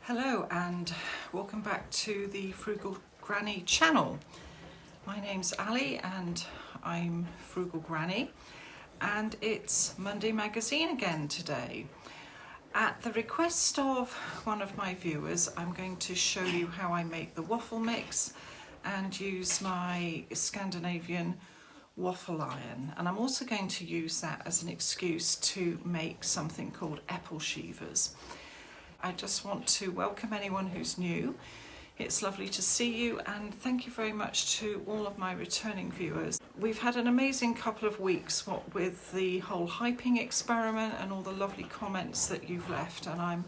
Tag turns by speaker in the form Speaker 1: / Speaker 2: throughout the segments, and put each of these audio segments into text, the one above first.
Speaker 1: Hello and welcome back to the Frugal Granny channel. My name's Ali and I'm Frugal Granny, and it's Monday Magazine again today. At the request of one of my viewers, I'm going to show you how I make the waffle mix and use my Scandinavian waffle iron, and I'm also going to use that as an excuse to make something called Ebleskivers. I just want to welcome anyone who's new. It's lovely to see you, and thank you very much to all of my returning viewers. We've had an amazing couple of weeks with the whole hyping experiment and all the lovely comments that you've left, and I'm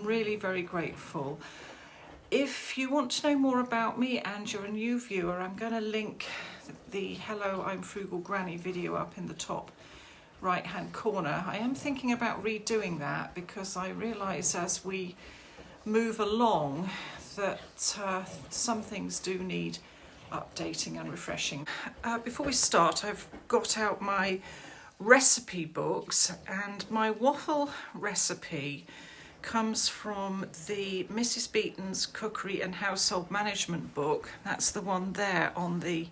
Speaker 1: really very grateful. If you want to know more about me and you're a new viewer, I'm going to link the Hello I'm Frugal Granny video up in the top right hand corner. I am thinking about redoing that because I realise as we move along that some things do need updating and refreshing. Before we start, I've got out my recipe books, and my waffle recipe comes from the Mrs. Beaton's Cookery and Household Management book. That's the one there on the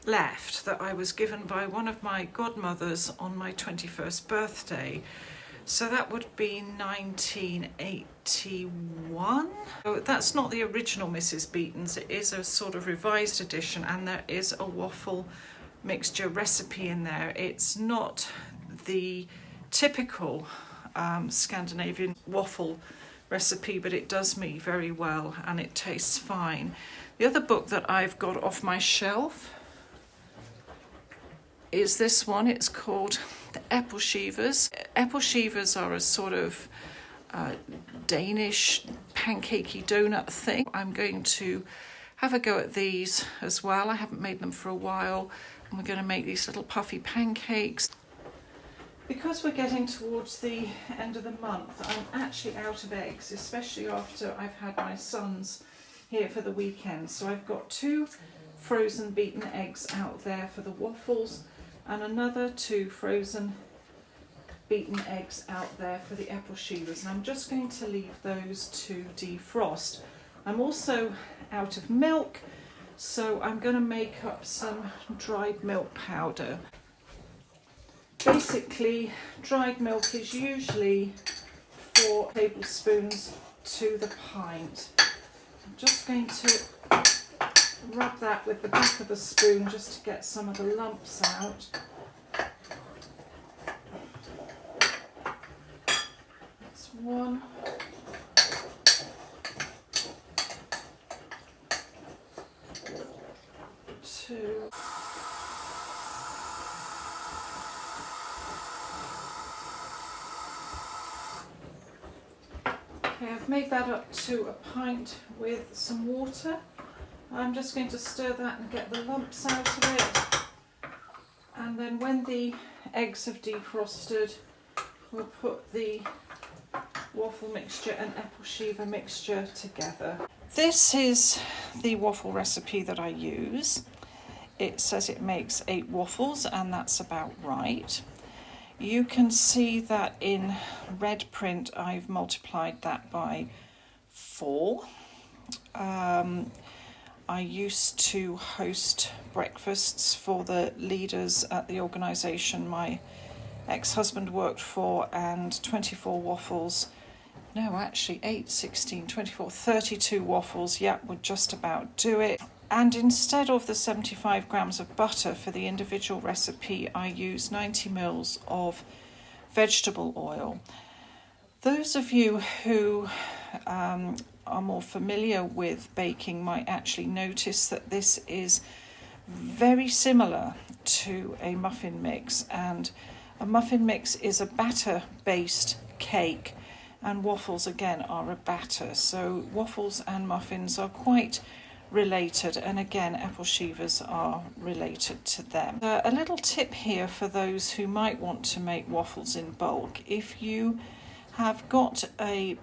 Speaker 1: left that I was given by one of my godmothers on my 21st birthday. So that would be 1981. So that's not the original Mrs. Beaton's, it is a sort of revised edition, and there is a waffle mixture recipe in there. It's not the typical Scandinavian waffle recipe, but it does me very well and it tastes fine. The other book that I've got off my shelf is this one. It's called the Ebleskivers. Ebleskivers are a sort of Danish pancakey donut thing. I'm going to have a go at these as well. I haven't made them for a while, and we're going to make these little puffy pancakes. Because we're getting towards the end of the month, I'm actually out of eggs, especially after I've had my sons here for the weekend. So I've got 2 frozen beaten eggs out there for the waffles, and another 2 frozen beaten eggs out there for the Ebleskivers, and I'm just going to leave those to defrost. I'm also out of milk, so I'm going to make up some dried milk powder. Basically, dried milk is usually 4 tablespoons to the pint. I'm just going to rub that with the back of the spoon just to get some of the lumps out. That's 1. 2. Okay, I've made that up to a pint with some water. I'm just going to stir that and get the lumps out of it, and then when the eggs have defrosted, we'll put the waffle mixture and Ebleskiver mixture together. This is the waffle recipe that I use. It says it makes 8 waffles, and that's about right. You can see that in red print I've multiplied that by 4. I used to host breakfasts for the leaders at the organisation my ex-husband worked for, and 24 waffles, no actually 8, 16, 24, 32 waffles, yeah, would just about do it. And instead of the 75 grams of butter for the individual recipe, I use 90 mils of vegetable oil. Those of you who are more familiar with baking might actually notice that this is very similar to a muffin mix, and a muffin mix is a batter based cake, and waffles again are a batter, so waffles and muffins are quite related, and again Ebleskivers are related to them. A little tip here for those who might want to make waffles in bulk: if you have got a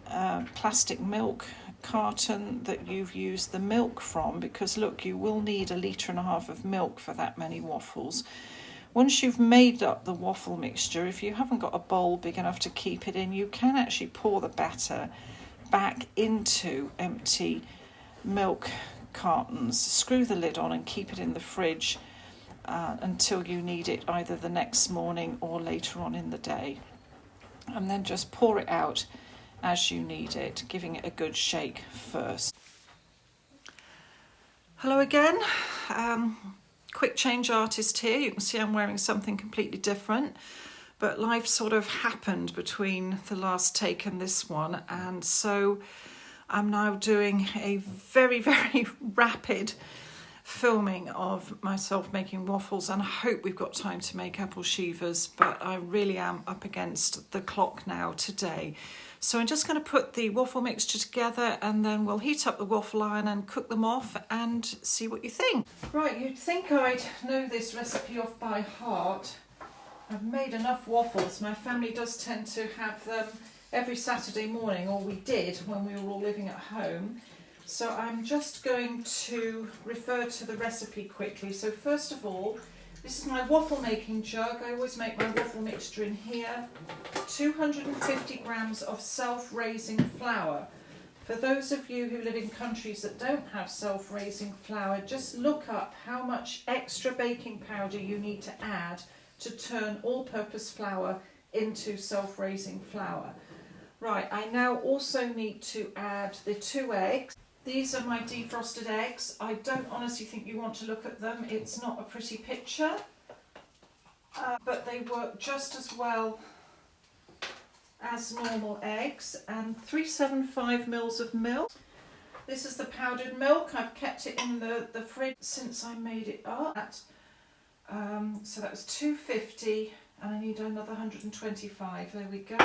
Speaker 1: plastic milk carton that you've used the milk from, because look, you will need 1.5 litres of milk for that many waffles. Once you've made up the waffle mixture, if you haven't got a bowl big enough to keep it in, you can actually pour the batter back into empty milk cartons. Screw the lid on and keep it in the fridge until you need it, either the next morning or later on in the day. And then just pour it out as you need it, giving it a good shake first. Hello again. Quick change artist here. You can see I'm wearing something completely different, but life sort of happened between the last take and this one, and so I'm now doing a very, very rapid filming of myself making waffles, and I hope we've got time to make apple shivers, but I really am up against the clock now today. So I'm just going to put the waffle mixture together and then we'll heat up the waffle iron and cook them off and see what you think. Right, you'd think I'd know this recipe off by heart. I've made enough waffles. My family does tend to have them every Saturday morning, or we did when we were all living at home. So I'm just going to refer to the recipe quickly. So first of all, this is my waffle making jug. I always make my waffle mixture in here. 250 grams of self-raising flour. For those of you who live in countries that don't have self-raising flour, just look up how much extra baking powder you need to add to turn all-purpose flour into self-raising flour. Right, I now also need to add the 2 eggs. These are my defrosted eggs. I don't honestly think you want to look at them. It's not a pretty picture, but they work just as well as normal eggs. And 375 mils of milk. This is the powdered milk. I've kept it in the fridge since I made it up. So that was 250 and I need another 125. There we go.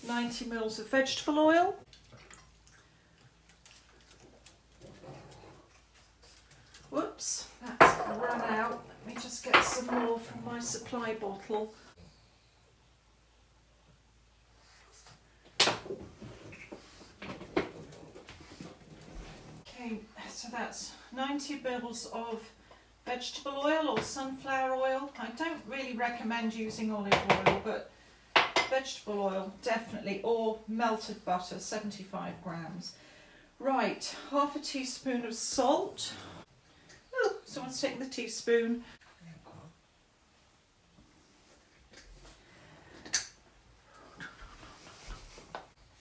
Speaker 1: 90 mils of vegetable oil. Whoops, that's run out. Let me just get some more from my supply bottle. Okay, so that's 90 mils of vegetable oil or sunflower oil. I don't really recommend using olive oil, but vegetable oil definitely, or melted butter, 75 grams. Right, half a teaspoon of salt. Oh, someone's taking the teaspoon.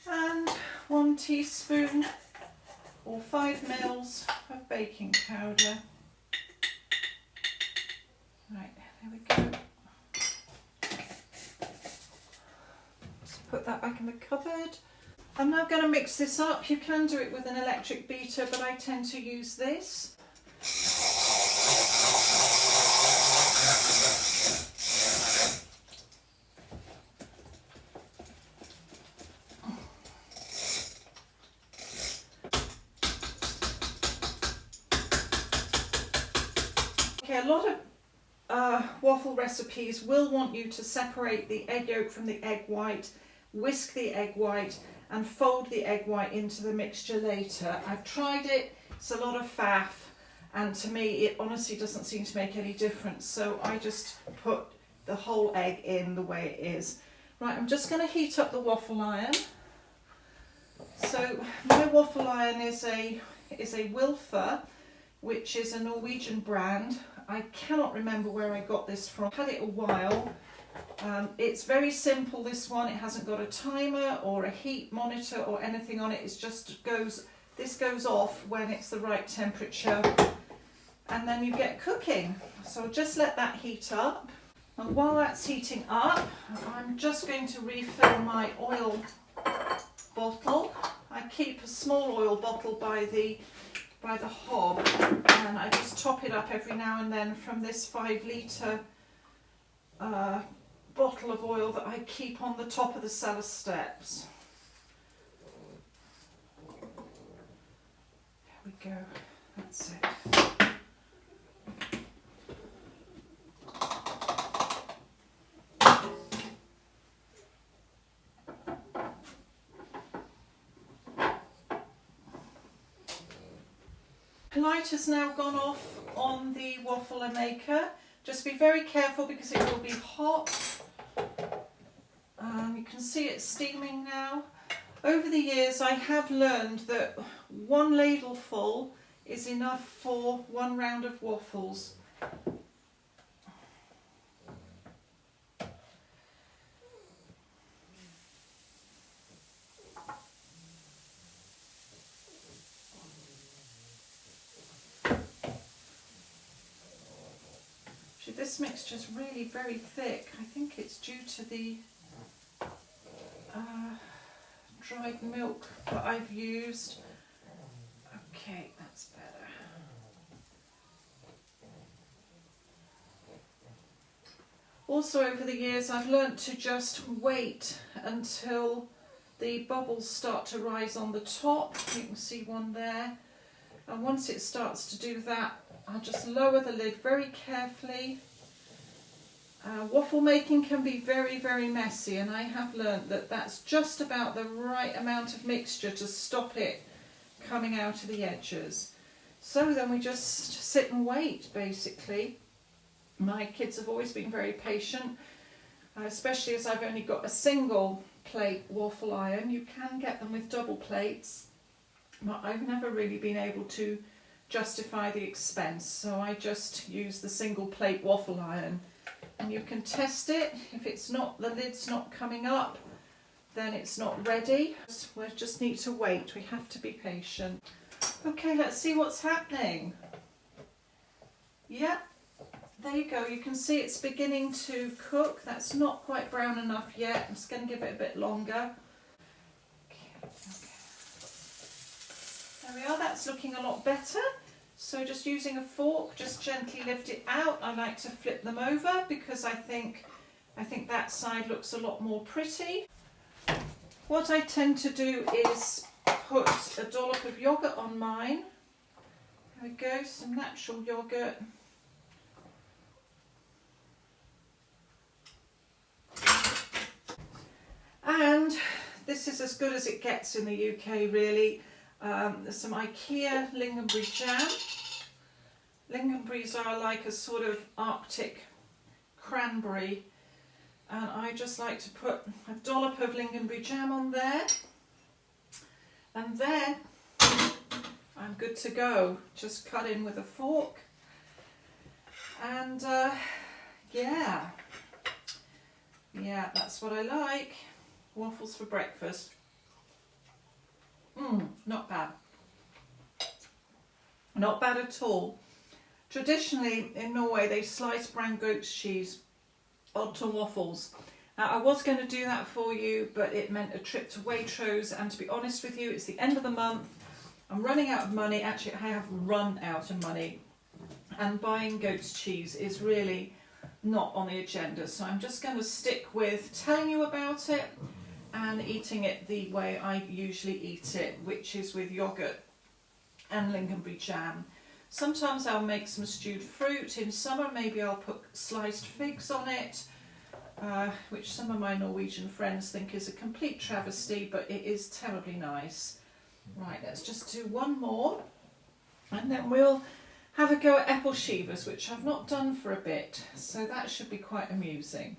Speaker 1: And 1 teaspoon or 5 mils of baking powder. Right, there we go. Put that back in the cupboard. I'm now going to mix this up. You can do it with an electric beater, but I tend to use this. Okay, a lot of waffle recipes will want you to separate the egg yolk from the egg white, whisk the egg white and fold the egg white into the mixture later. I've tried it, it's a lot of faff, and to me it honestly doesn't seem to make any difference, so I just put the whole egg in the way it is. Right, I'm just going to heat up the waffle iron. So my waffle iron is a Wilfer, which is a Norwegian brand. I cannot remember where I got this from. I've had it a while. It's very simple, this one. It hasn't got a timer or a heat monitor or anything on it. It just goes, this goes off when it's the right temperature and then you get cooking. So just let that heat up. And while that's heating up, I'm just going to refill my oil bottle. I keep a small oil bottle by the hob, and I just top it up every now and then from this 5-litre bottle of oil that I keep on the top of the cellar steps. There we go, that's it. Light has now gone off on the waffle maker. Just be very careful because it will be hot. You can see it steaming now. Over the years I have learned that 1 ladle full is enough for 1 round of waffles. This mixture is really very thick. I think it's due to the dried milk that I've used. Okay, that's better. Also over the years I've learnt to just wait until the bubbles start to rise on the top. You can see one there. And once it starts to do that, I'll just lower the lid very carefully. Waffle making can be very, very messy, and I have learnt that that's just about the right amount of mixture to stop it coming out of the edges. So then we just sit and wait, basically. My kids have always been very patient, especially as I've only got a single plate waffle iron. You can get them with double plates, but I've never really been able to justify the expense, so I just use the single plate waffle iron. And you can test it. If it's not, the lid's not coming up, then it's not ready. We just need to wait. We have to be patient. Okay, let's see what's happening. Yep, there you go. You can see it's beginning to cook. That's not quite brown enough yet. I'm just going to give it a bit longer. Okay. There we are. That's looking a lot better. So just using a fork, just gently lift it out. I like to flip them over because I think that side looks a lot more pretty. What I tend to do is put a dollop of yoghurt on mine. There we go, some natural yoghurt. And this is as good as it gets in the UK, really. There's some IKEA lingonberry jam. Lingonberries are like a sort of Arctic cranberry, and I just like to put a dollop of lingonberry jam on there, and then I'm good to go. Just cut in with a fork, and yeah, that's what I like. Waffles for breakfast. Not bad. Not bad at all. Traditionally in Norway they slice brown goat's cheese onto waffles. Now I was going to do that for you, but it meant a trip to Waitrose, and to be honest with you, it's the end of the month. I'm running out of money. Actually, I have run out of money, and buying goat's cheese is really not on the agenda. So I'm just going to stick with telling you about it and eating it the way I usually eat it, which is with yoghurt and lingonberry jam. Sometimes I'll make some stewed fruit. In summer maybe I'll put sliced figs on it, which some of my Norwegian friends think is a complete travesty, but it is terribly nice. Right, let's just do one more, and then we'll have a go at Ebleskivers, which I've not done for a bit, so that should be quite amusing.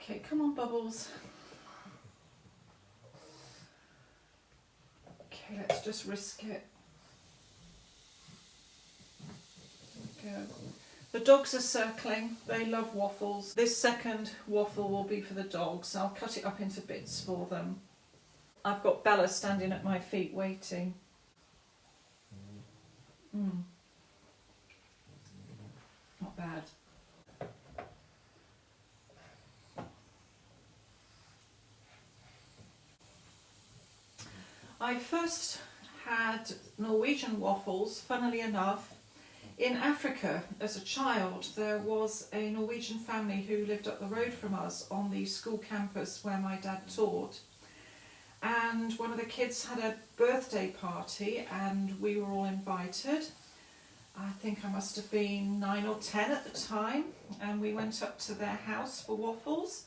Speaker 1: Okay, come on, Bubbles. Okay, let's just risk it. There we go. The dogs are circling. They love waffles. This second waffle will be for the dogs. I'll cut it up into bits for them. I've got Bella standing at my feet waiting. Not bad. I first had Norwegian waffles, funnily enough, in Africa as a child. There was a Norwegian family who lived up the road from us on the school campus where my dad taught. And one of the kids had a birthday party and we were all invited. I think I must have been 9 or 10 at the time, and we went up to their house for waffles.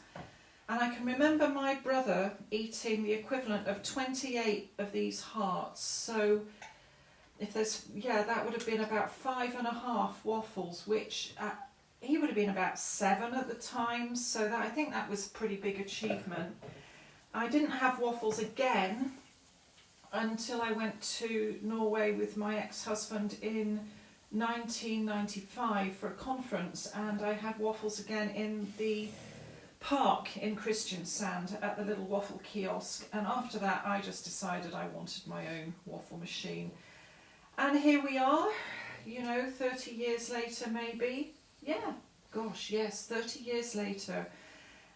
Speaker 1: And I can remember my brother eating the equivalent of 28 of these hearts. So if there's, yeah, that would have been about 5.5 waffles, which he would have been about 7 at the time, so that, I think that was a pretty big achievement. I didn't have waffles again until I went to Norway with my ex-husband in 1995 for a conference, and I had waffles again in the park in Kristiansand at the little waffle kiosk, and after that I just decided I wanted my own waffle machine. And here we are, you know, 30 years later maybe. Yeah, gosh, yes, 30 years later.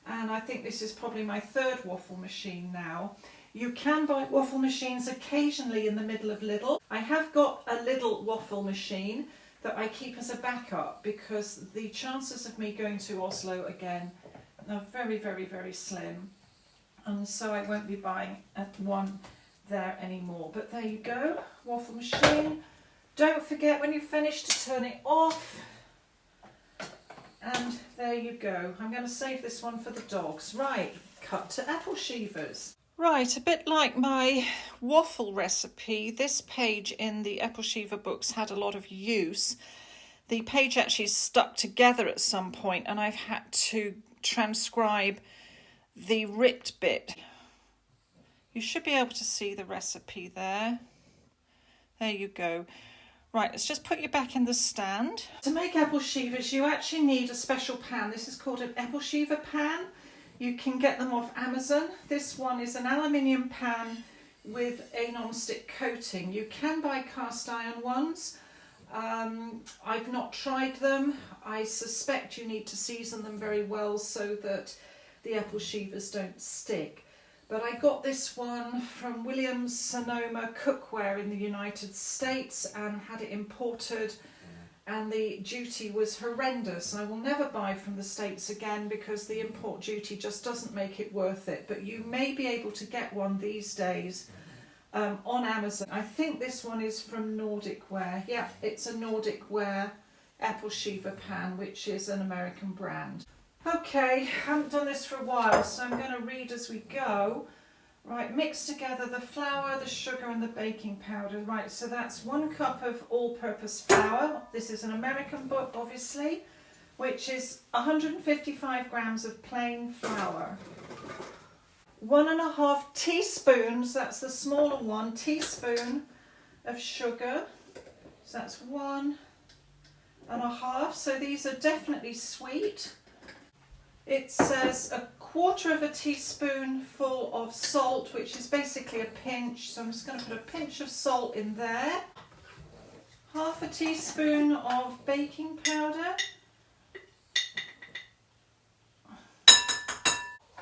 Speaker 1: And I think this is probably my 3rd waffle machine now. You can buy waffle machines occasionally in the middle of Lidl. I have got a Lidl waffle machine that I keep as a backup because the chances of me going to Oslo again are very, very, very slim. And so I won't be buying one there anymore. But there you go, waffle machine. Don't forget when you finish to turn it off. And there you go. I'm going to save this one for the dogs. Right, cut to Ebleskivers. Right, a bit like my waffle recipe, this page in the Ebleskiver books had a lot of use. The page actually stuck together at some point and I've had to transcribe the ripped bit. You should be able to see the recipe there. There you go. Right, let's just put you back in the stand. To make Ebleskivers, you actually need a special pan. This is called an Ebleskiver pan. You can get them off Amazon. This one is an aluminium pan with a non-stick coating. You can buy cast iron ones. I've not tried them. I suspect you need to season them very well so that the Ebleskivers don't stick. But I got this one from Williams Sonoma Cookware in the United States and had it imported, and the duty was horrendous. I will never buy from the States again because the import duty just doesn't make it worth it. But you may be able to get one these days on Amazon. I think this one is from Nordic Ware. Yeah, it's a Nordic Ware Ebleskivers pan, which is an American brand. Okay, haven't done this for a while, so I'm going to read as we go. Right, mix together the flour, the sugar and the baking powder. Right, so that's 1 cup of all-purpose flour. This is an American book, obviously, which is 155 grams of plain flour. 1.5 teaspoons, that's the smaller one, teaspoon of sugar. So that's 1.5, so these are definitely sweet. It says 1/4 teaspoonful of salt, which is basically a pinch. So I'm just going to put a pinch of salt in there. 1/2 teaspoon of baking powder.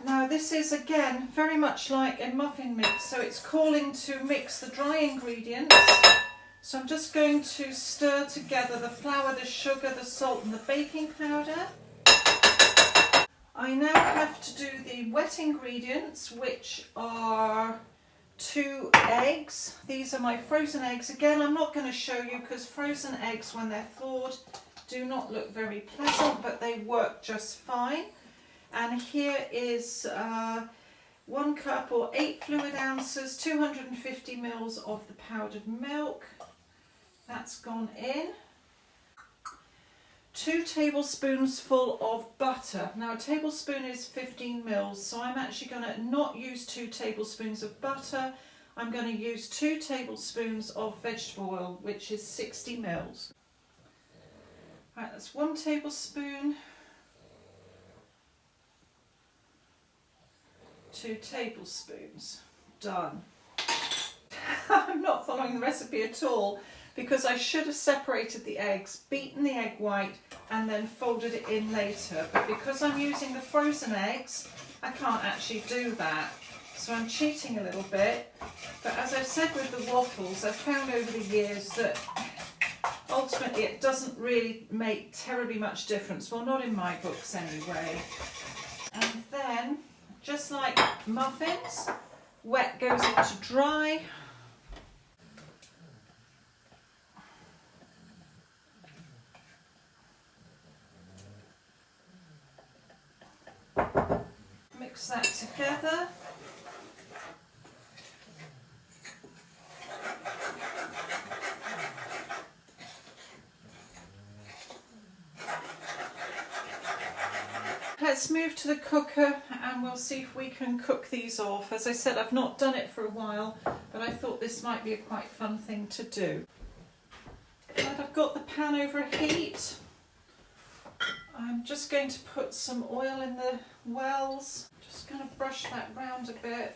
Speaker 1: Now this is again very much like a muffin mix, so it's calling to mix the dry ingredients. So I'm just going to stir together the flour, the sugar, the salt and the baking powder. I now have to do the wet ingredients, which are 2 eggs. These are my frozen eggs. Again, I'm not going to show you because frozen eggs, when they're thawed, do not look very pleasant, but they work just fine. And here is 1 cup or 8 fluid ounces, 250 mils of the powdered milk. That's gone in. 2 tablespoons full of butter. Now a tablespoon is 15 mils, so I'm actually going to not use 2 tablespoons of butter. I'm going to use 2 tablespoons of vegetable oil, which is 60 mils. Right, that's 1 tablespoon. 2 tablespoons. Done. I'm not following the recipe at all, because I should have separated the eggs, beaten the egg white and then folded it in later. But because I'm using the frozen eggs, I can't actually do that. So I'm cheating a little bit. But as I've said with the waffles, I've found over the years that ultimately it doesn't really make terribly much difference. Well, not in my books anyway. And then, just like muffins, wet goes into dry. Mix that together. let's move to the cooker and we'll see if we can cook these off. As I said, I've not done it for a while, but I thought this might be a quite fun thing to do. Right, I've got the pan over heat. I'm just going to put some oil in the wells. Just going to brush that round a bit.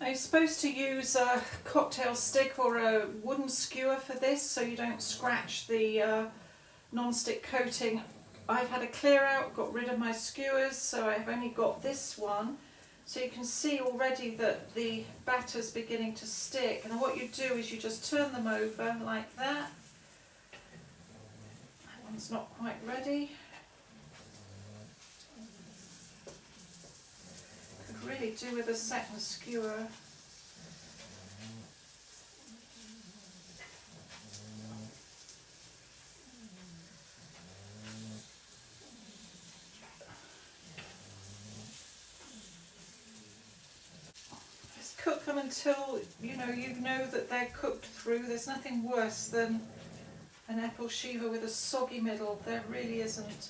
Speaker 1: You're supposed to use a cocktail stick or a wooden skewer for this so you don't scratch the non-stick coating. I've had a clear out, got rid of my skewers, so I've only got this one. So you can see already that the batter's beginning to stick, and what you do is you just turn them over like that. That one's not quite ready. Could really do with a second skewer. Cook them until you know that they're cooked through. There's nothing worse than an apple shiver with a soggy middle. There really isn't.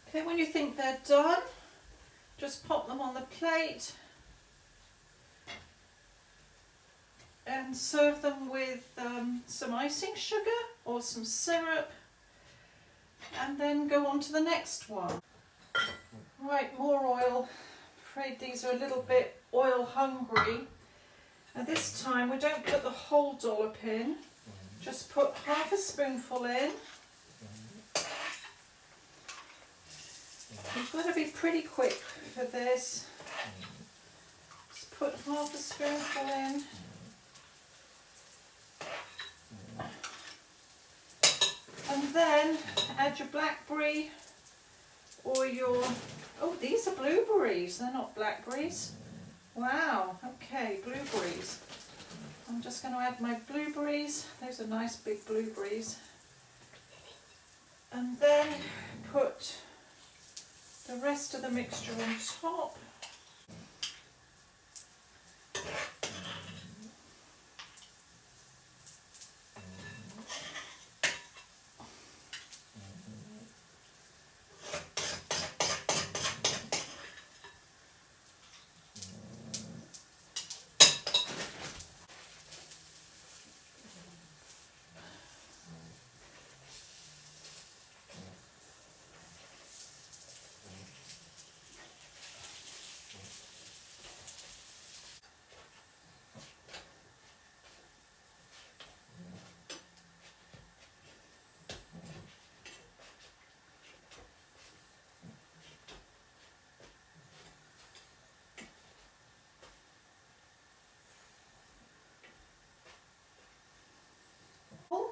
Speaker 1: Okay, when you think they're done, just pop them on the plate and serve them with some icing sugar or some syrup, and then go on to the next one. Right, more oil. I'm afraid these are a little bit oil hungry. And this time we don't put the whole dollop in, just put half a spoonful in. You've got to be pretty quick for this. Just put half a spoonful in. And then add your blackberry or your, oh, these are blueberries, they're not blackberries. Wow, okay, blueberries. I'm just going to add my blueberries. Those are nice big blueberries. And then put the rest of the mixture on top.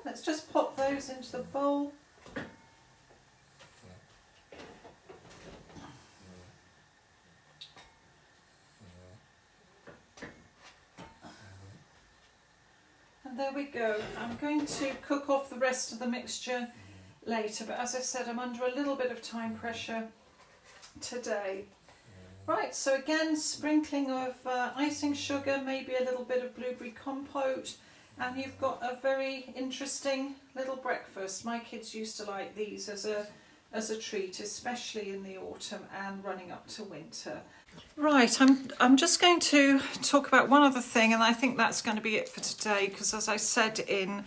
Speaker 1: Let's just pop those into the bowl. And there we go. I'm going to cook off the rest of the mixture later, but as I said, I'm under a little bit of time pressure today. Right, so again, sprinkling of icing sugar, maybe a little bit of blueberry compote, and you've got a very interesting little breakfast. My kids used to like these as a treat, especially in the autumn and running up to winter. Right, I'm just going to talk about one other thing, and I think that's going to be it for today, because as I said in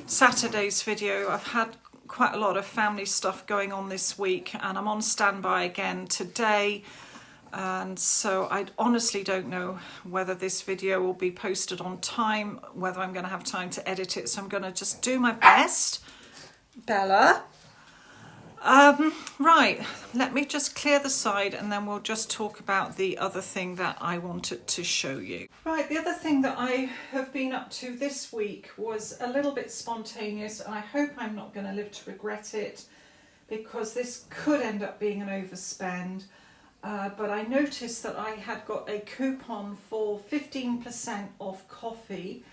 Speaker 1: Saturday's video, I've had quite a lot of family stuff going on this week, and I'm on standby again today. And so I honestly don't know whether this video will be posted on time, whether I'm going to have time to edit it. So I'm going to just do my best. Bella. Right, let me just clear the side and then we'll just talk about the other thing that I wanted to show you. Right, the other thing that I have been up to this week was a little bit spontaneous, and I hope I'm not going to live to regret it, because this could end up being an overspend. but I noticed that I had got a coupon for 15% off coffee,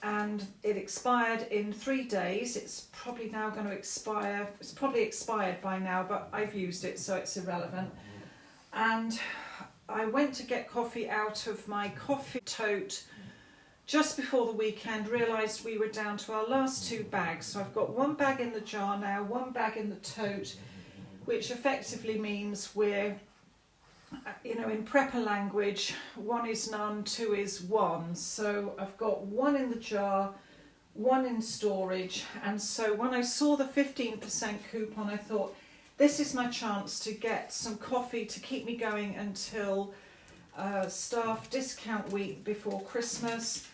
Speaker 1: and it expired in 3 days. It's probably now going to expire. It's probably expired by now, but I've used it, so it's irrelevant. And I went to get coffee out of my coffee tote just before the weekend, realised we were down to our last 2 bags. So I've got 1 bag in the jar now, 1 bag in the tote, which effectively means we're, in prepper language, 1 is none, 2 is 1. So I've got 1 in the jar, 1 in storage. And so when I saw the 15% coupon, I thought, this is my chance to get some coffee to keep me going until staff discount week before Christmas,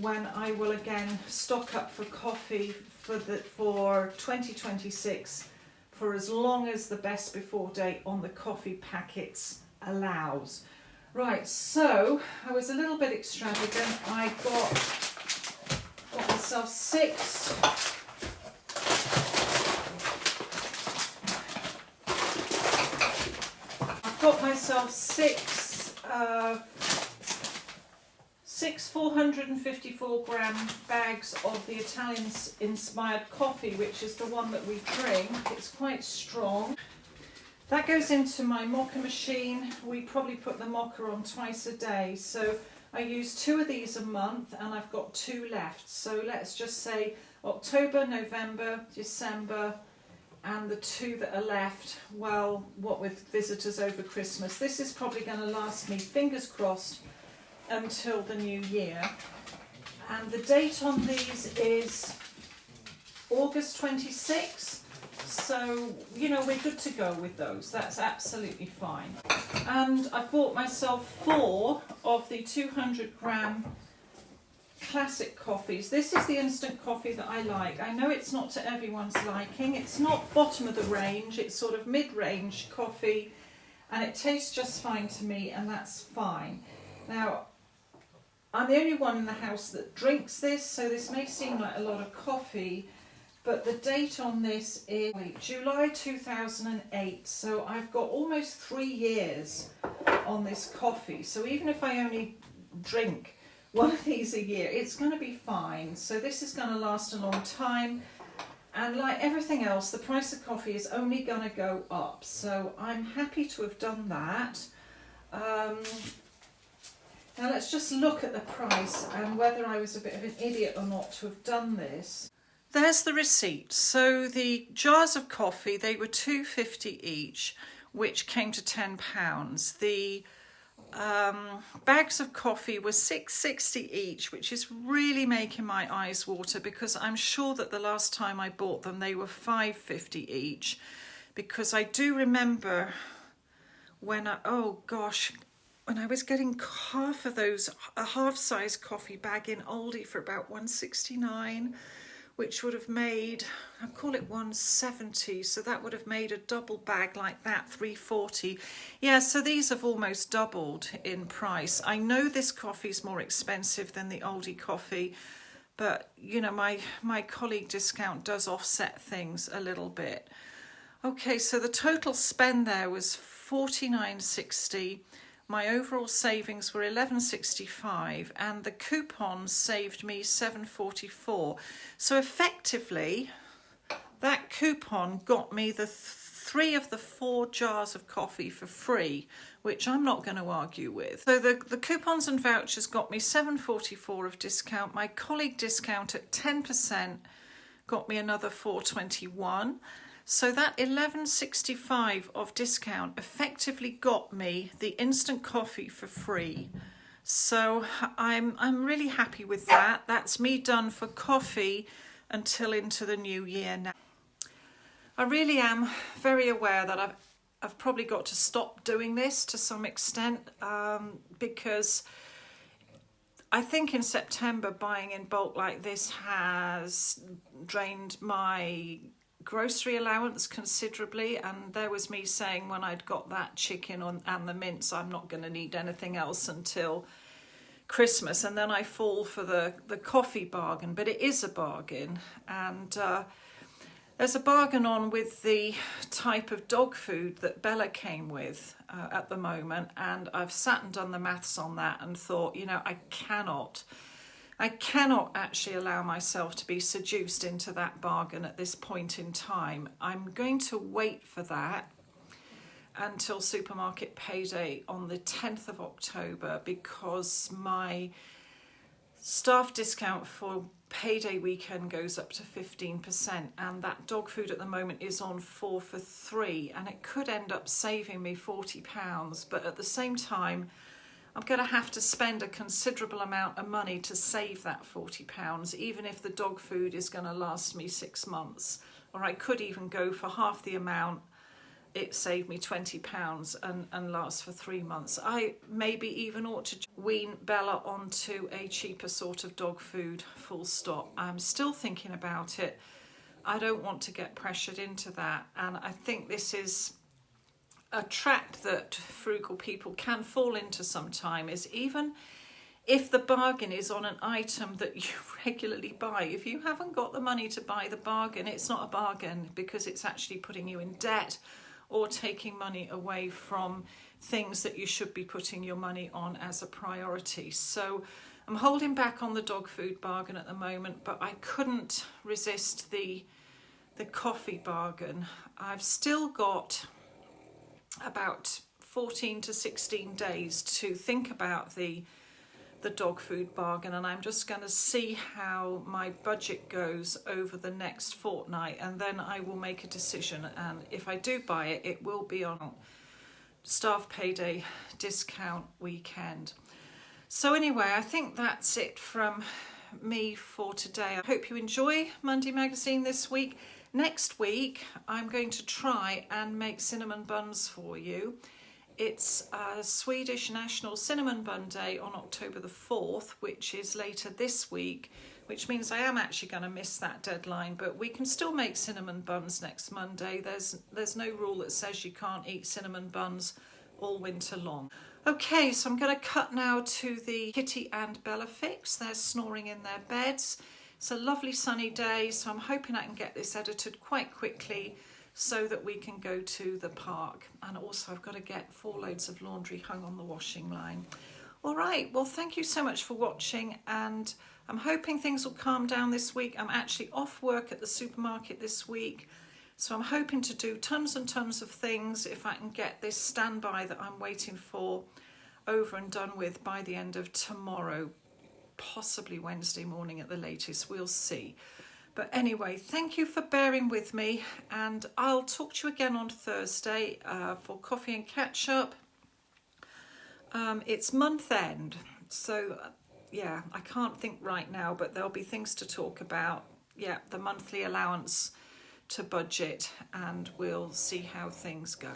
Speaker 1: when I will again stock up for coffee for 2026 for as long as the best before date on the coffee packets allows. Right, so I was a little bit extravagant. I got myself 6 six 454 gram bags of the Italian inspired coffee, which is the one that we drink. It's quite strong. That goes into my mocha machine. We probably put the mocha on twice a day. So I use 2 of these a month, and I've got 2 left. So let's just say October, November, December, and the 2 that are left, well, what with visitors over Christmas. This is probably going to last me, fingers crossed, until the new year. And the date on these is August 26th. So, we're good to go with those. That's absolutely fine. And I bought myself 4 of the 200 gram classic coffees. This is the instant coffee that I like. I know it's not to everyone's liking. It's not bottom of the range. It's sort of mid-range coffee, and it tastes just fine to me, and that's fine. Now, I'm the only one in the house that drinks this, so this may seem like a lot of coffee, but the date on this is July 2008, so I've got almost 3 years on this coffee. So even if I only drink 1 of these a year, it's going to be fine. So this is going to last a long time, and like everything else, the price of coffee is only going to go up, so I'm happy to have done that. Now let's just look at the price and whether I was a bit of an idiot or not to have done this. There's the receipt. So the jars of coffee, they were £2.50 each, which came to £10. The bags of coffee were £6.60 each, which is really making my eyes water, because I'm sure that the last time I bought them they were £5.50 each, because I do remember when when I was getting half of those, a half-size coffee bag in Aldi for about £1.69, which would have made, I'll call it £1.70, so that would have made a double bag like that, £3.40. Yeah, so these have almost doubled in price. I know this coffee is more expensive than the Aldi coffee, but my colleague discount does offset things a little bit. Okay, so the total spend there was $49.60. My overall savings were $11.65, and the coupons saved me $7.44. So effectively, that coupon got me the 3 of the 4 jars of coffee for free, which I'm not going to argue with. So the coupons and vouchers got me $7.44 of discount. My colleague discount at 10% got me another $4.21. So that $11.65 of discount effectively got me the instant coffee for free. So I'm really happy with that. That's me done for coffee until into the new year now. I really am very aware that I've probably got to stop doing this to some extent, because I think in September buying in bulk like this has drained my grocery allowance considerably, and there was me saying when I'd got that chicken and the mince, I'm not going to need anything else until Christmas, and then I fall for the coffee bargain. But it is a bargain, and There's a bargain on with the type of dog food that Bella came with at the moment, and I've sat and done the maths on that and thought, you know, I cannot actually allow myself to be seduced into that bargain at this point in time. I'm going to wait for that until supermarket payday on the 10th of October, because my staff discount for payday weekend goes up to 15%, and that dog food at the moment is on 4 for 3, and it could end up saving me £40, but at the same time I'm going to have to spend a considerable amount of money to save that £40, even if the dog food is going to last me 6 months. Or I could even go for half the amount, it saved me £20 and lasts for 3 months. I maybe even ought to wean Bella onto a cheaper sort of dog food, full stop. I'm still thinking about it. I don't want to get pressured into that, and I think this is a trap that frugal people can fall into sometime, is even if the bargain is on an item that you regularly buy, if you haven't got the money to buy the bargain, it's not a bargain, because it's actually putting you in debt or taking money away from things that you should be putting your money on as a priority. So I'm holding back on the dog food bargain at the moment, but I couldn't resist the coffee bargain. I've still got about 14 to 16 days to think about the dog food bargain, and I'm just going to see how my budget goes over the next fortnight, and then I will make a decision. And if I do buy it, it will be on staff payday discount weekend. So anyway, I think that's it from me for today. I hope you enjoy Monday Magazine this week. Next week I'm going to try and make cinnamon buns for you. It's a Swedish National Cinnamon Bun Day on October the 4th, which is later this week, which means I am actually going to miss that deadline, but we can still make cinnamon buns next Monday. There's no rule that says you can't eat cinnamon buns all winter long. Okay, so I'm going to cut now to the Kitty and Bella fix. They're snoring in their beds. It's a lovely sunny day, so I'm hoping I can get this edited quite quickly so that we can go to the park. And also I've got to get 4 loads of laundry hung on the washing line. All right, well, thank you so much for watching, and I'm hoping things will calm down this week. I'm actually off work at the supermarket this week, so I'm hoping to do tons and tons of things if I can get this standby that I'm waiting for over and done with by the end of tomorrow, possibly Wednesday morning at the latest. We'll see. But anyway, thank you for bearing with me, and I'll talk to you again on Thursday for coffee and catch up. It's month end, so yeah, I can't think right now, but there'll be things to talk about. Yeah, the monthly allowance to budget, and we'll see how things go.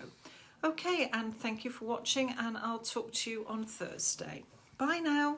Speaker 1: Okay, and thank you for watching, and I'll talk to you on Thursday. Bye now.